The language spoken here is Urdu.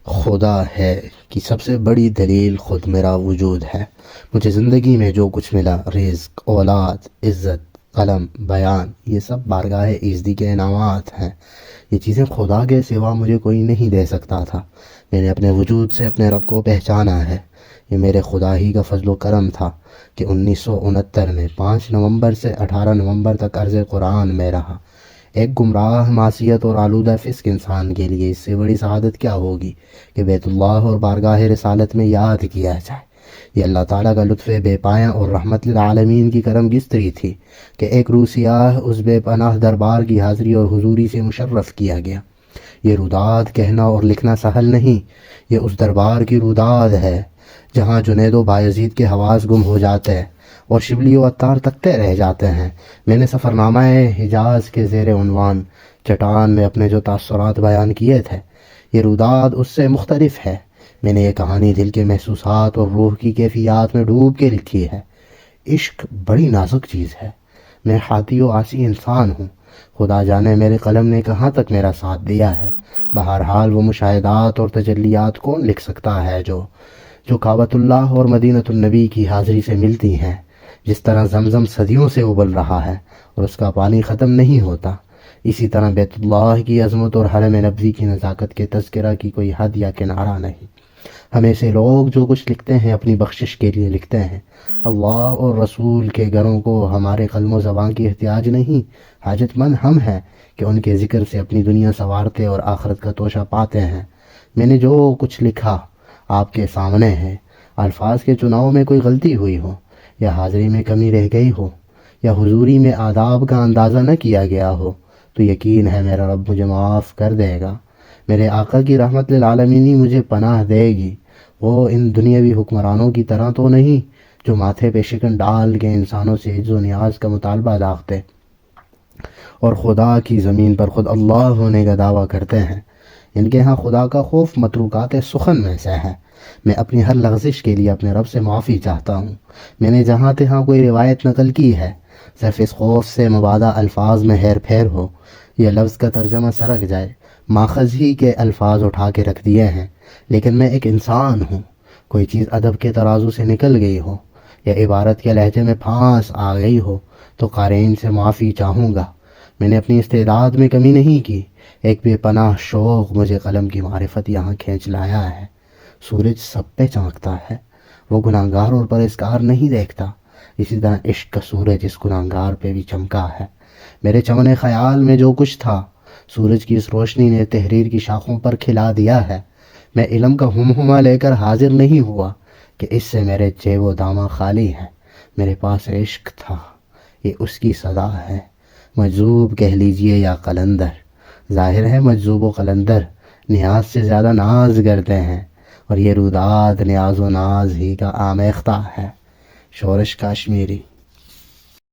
خدا ہے کہ سب سے بڑی دلیل خود میرا وجود ہے۔ مجھے زندگی میں جو کچھ ملا، رزق، اولاد، عزت، قلم، بیان، یہ سب بارگاہ ایزدی کے انعامات ہیں۔ یہ چیزیں خدا کے سوا مجھے کوئی نہیں دے سکتا تھا۔ میں نے اپنے وجود سے اپنے رب کو پہچانا ہے۔ یہ میرے خدا ہی کا فضل و کرم تھا کہ 1969 میں 5 نومبر سے 18 نومبر تک عرض قرآن میں رہا۔ ایک گمراہ، معصیت اور آلودہ فسق انسان کے لیے اس سے بڑی سعادت کیا ہوگی کہ بیت اللہ اور بارگاہ رسالت میں یاد کیا جائے۔ یہ اللہ تعالیٰ کا لطف بے پایاں اور رحمت للعالمین کی کرم گستری تھی کہ ایک روح سیاہ اس بے پناہ دربار کی حاضری اور حضوری سے مشرف کیا گیا۔ یہ روداد کہنا اور لکھنا سہل نہیں، یہ اس دربار کی روداد ہے جہاں جنید و بایزید کے حواس گم ہو جاتے ہیں اور شبلی و عطار تکتے رہ جاتے ہیں۔ میں نے سفرنامہ حجاز کے زیر عنوان چٹان میں اپنے جو تاثرات بیان کیے تھے، یہ روداد اس سے مختلف ہے۔ میں نے یہ کہانی دل کے محسوسات اور روح کی کیفیات میں ڈوب کے لکھی ہے۔ عشق بڑی نازک چیز ہے۔ میں خاطی و عاصی انسان ہوں۔ خدا جانے میرے قلم نے کہاں تک میرا ساتھ دیا ہے۔ بہرحال وہ مشاہدات اور تجلیات کون لکھ سکتا ہے جو کعبۃ اللہ اور مدینۃ النبی کی حاضری سے ملتی ہیں۔ جس طرح زمزم صدیوں سے ابل رہا ہے اور اس کا پانی ختم نہیں ہوتا، اسی طرح بیت اللہ کی عظمت اور حرم نبوی کی نزاکت کے تذکرہ کی کوئی حد یا کنارہ نہیں۔ ہمیں سے لوگ جو کچھ لکھتے ہیں اپنی بخشش کے لیے لکھتے ہیں۔ اللہ اور رسول کے گھروں کو ہمارے قلم و زبان کی احتیاج نہیں، حاجت مند ہم ہیں کہ ان کے ذکر سے اپنی دنیا سنوارتے اور آخرت کا توشہ پاتے ہیں۔ میں نے جو کچھ لکھا آپ کے سامنے ہے۔ الفاظ کے چناؤ میں کوئی غلطی ہوئی ہو، یا حاضری میں کمی رہ گئی ہو، یا حضوری میں آداب کا اندازہ نہ کیا گیا ہو، تو یقین ہے میرا رب مجھے معاف کر دے گا۔ میرے آقا کی رحمت للعالمینی مجھے پناہ دے گی۔ وہ ان دنیاوی حکمرانوں کی طرح تو نہیں جو ماتھے پہ شکن ڈال کے انسانوں سے عز و نیاز کا مطالبہ داغتے اور خدا کی زمین پر خود اللہ ہونے کا دعویٰ کرتے ہیں۔ ان کے ہاں خدا کا خوف متروکات سخن میں سے ہے۔ میں اپنی ہر لغزش کے لیے اپنے رب سے معافی چاہتا ہوں۔ میں نے جہاں تہاں کوئی روایت نقل کی ہے، صرف اس خوف سے مبادا الفاظ میں ہیر پھیر ہو، یہ لفظ کا ترجمہ سرک جائے۔ ماخذ ہی کے الفاظ اٹھا کے رکھ دیے ہیں، لیکن میں ایک انسان ہوں۔ کوئی چیز ادب کے ترازو سے نکل گئی ہو یا عبارت کے لہجے میں پھانس آ گئی ہو تو قارئین سے معافی چاہوں گا۔ میں نے اپنی استعداد میں کمی نہیں کی۔ ایک بے پناہ شوق مجھے قلم کی معرفت یہاں کھینچ لایا ہے۔ سورج سب پہ چمکتا ہے، وہ گناہگار اور پرہیزگار نہیں دیکھتا۔ اسی طرح عشق کا سورج اس گناہگار پہ بھی چمکا ہے۔ میرے چمن خیال میں جو کچھ تھا، سورج کی اس روشنی نے تحریر کی شاخوں پر کھلا دیا ہے۔ میں علم کا ہمہمہ لے کر حاضر نہیں ہوا کہ اس سے میرے جیب و داماں خالی ہیں۔ میرے پاس عشق تھا، یہ اس کی صدا ہے۔ مجذوب کہہ لیجئے یا قلندر، ظاہر ہے مجذوب و قلندر نیاز سے زیادہ ناز کرتے ہیں، اور یہ روداد نیاز و ناز ہی کا آمیختہ ہے۔ شورش کاشمیری۔